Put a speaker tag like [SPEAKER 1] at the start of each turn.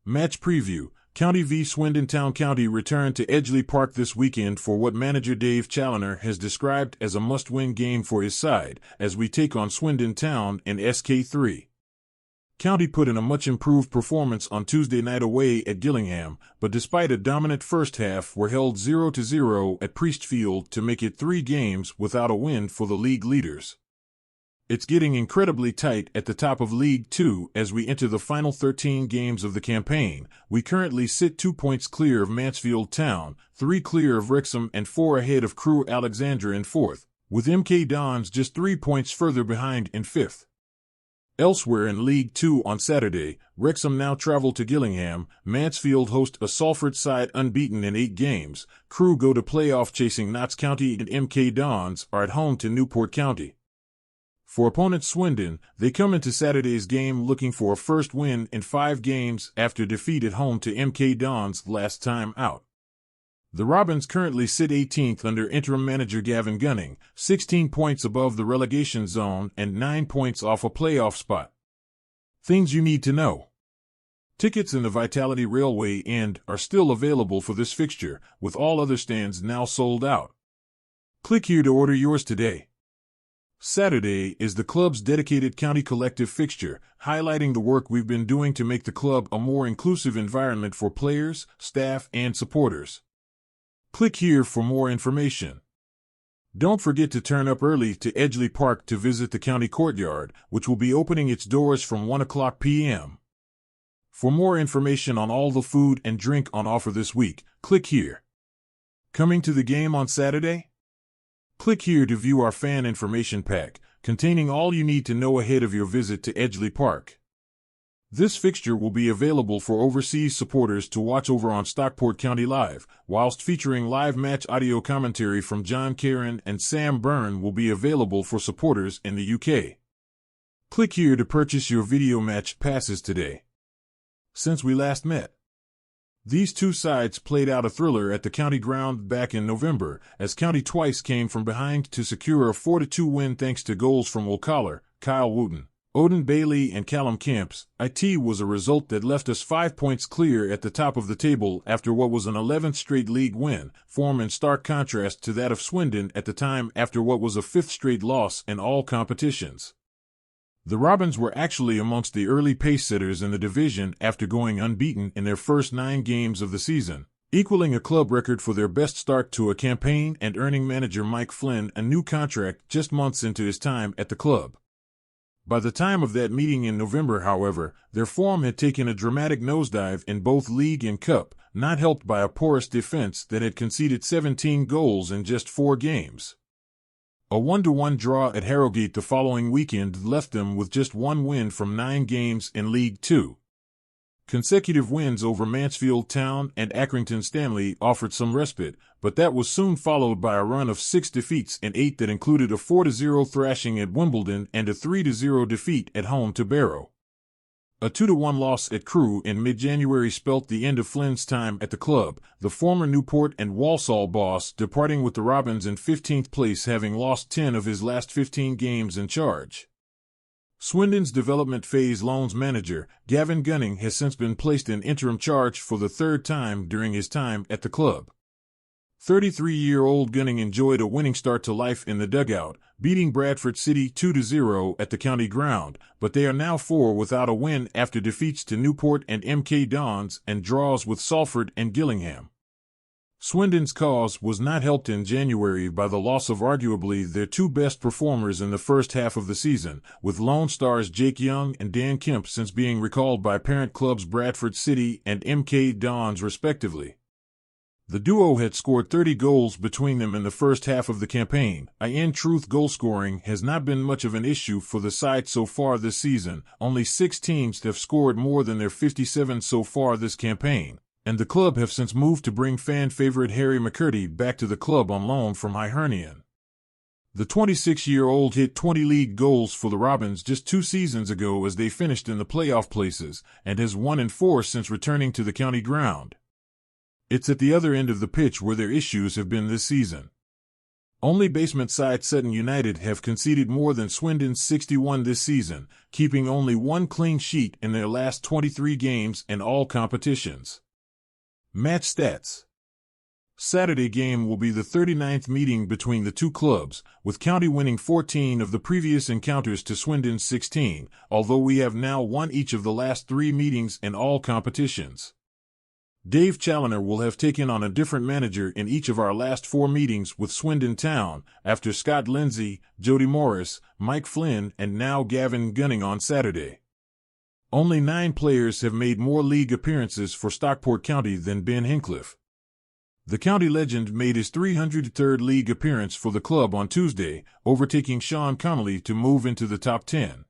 [SPEAKER 1] Match preview. County v Swindon Town. County return to Edgeley Park this weekend for what manager Dave Challinor has described as a must-win game for his side, as we take on Swindon Town in SK3. County put in a much-improved performance on Tuesday night away at Gillingham, but despite a dominant first half were held 0-0 at Priestfield to make it 3 games without a win for the league leaders. It's getting incredibly tight at the top of League 2 as we enter the final 13 games of the campaign. We currently sit 2 points clear of Mansfield Town, 3 clear of Wrexham and 4 ahead of Crewe Alexandra in 4th, with MK Dons just 3 points further behind in 5th. Elsewhere in League 2 on Saturday, Wrexham now travel to Gillingham, Mansfield host a Salford side unbeaten in 8 games, Crewe go to playoff-chasing Notts County, and MK Dons are at home to Newport County. For opponent Swindon, they come into Saturday's game looking for a first win in 5 games after defeat at home to MK Dons last time out. The Robins currently sit 18th under interim manager Gavin Gunning, 16 points above the relegation zone and 9 points off a playoff spot. Things you need to know. Tickets in the Vitality Railway End are still available for this fixture, with all other stands now sold out. Click here to order yours today. Saturday is the club's dedicated county collective fixture, highlighting the work we've been doing to make the club a more inclusive environment for players, staff, and supporters. Click here for more information. Don't forget to turn up early to Edgeley Park to visit the county courtyard, which will be opening its doors from 1 p.m. For more information on all the food and drink on offer this week, click here. Coming to the game on Saturday? Click here to view our fan information pack, containing all you need to know ahead of your visit to Edgeley Park. This fixture will be available for overseas supporters to watch over on Stockport County Live, whilst featuring live match audio commentary from John Caron and Sam Byrne will be available for supporters in the UK. Click here to purchase your video match passes today. Since we last met, these two sides played out a thriller at the county ground back in November, as County twice came from behind to secure a 4-2 win thanks to goals from O'Collar, Kyle Wooten, Odin Bailey and Callum Camps. It was a result that left us 5 points clear at the top of the table after what was an 11th straight league win, form in stark contrast to that of Swindon at the time after what was a 5th straight loss in all competitions. The Robins were actually amongst the early pace-setters in the division after going unbeaten in their first 9 games of the season, equaling a club record for their best start to a campaign and earning manager Mike Flynn a new contract just months into his time at the club. By the time of that meeting in November, however, their form had taken a dramatic nosedive in both league and cup, not helped by a porous defense that had conceded 17 goals in just 4 games. A 1-1 draw at Harrogate the following weekend left them with just 1 win from 9 games in League 2. Consecutive wins over Mansfield Town and Accrington Stanley offered some respite, but that was soon followed by a run of 6 defeats in 8 that included a 4-0 thrashing at Wimbledon and a 3-0 defeat at home to Barrow. A 2-1 loss at Crewe in mid-January spelt the end of Flynn's time at the club, the former Newport and Walsall boss departing with the Robins in 15th place, having lost 10 of his last 15 games in charge. Swindon's development phase loans manager, Gavin Gunning, has since been placed in interim charge for the 3rd time during his time at the club. 33-year-old Gunning enjoyed a winning start to life in the dugout, beating Bradford City 2-0 at the county ground, but they are now 4 without a win after defeats to Newport and MK Dons and draws with Salford and Gillingham. Swindon's cause was not helped in January by the loss of arguably their 2 best performers in the first half of the season, with Lone Stars Jake Young and Dan Kemp since being recalled by parent clubs Bradford City and MK Dons respectively. The duo had scored 30 goals between them in the first half of the campaign. In truth, goal-scoring has not been much of an issue for the side so far this season. Only 6 teams have scored more than their 57 so far this campaign, and the club have since moved to bring fan favorite Harry McCurdy back to the club on loan from Hibernian. The 26-year-old hit 20 league goals for the Robins just 2 seasons ago as they finished in the playoff places, and has won in 4 since returning to the county ground. It's at the other end of the pitch where their issues have been this season. Only basement side Sutton United have conceded more than Swindon's 61 this season, keeping only one clean sheet in their last 23 games in all competitions. Match stats. Saturday game will be the 39th meeting between the two clubs, with County winning 14 of the previous encounters to Swindon's 16, although we have now won each of the last 3 meetings in all competitions. Dave Challinor will have taken on a different manager in each of our last 4 meetings with Swindon Town, after Scott Lindsay, Jody Morris, Mike Flynn, and now Gavin Gunning on Saturday. Only 9 players have made more league appearances for Stockport County than Ben Hincliffe. The county legend made his 303rd league appearance for the club on Tuesday, overtaking Sean Connolly to move into the top 10.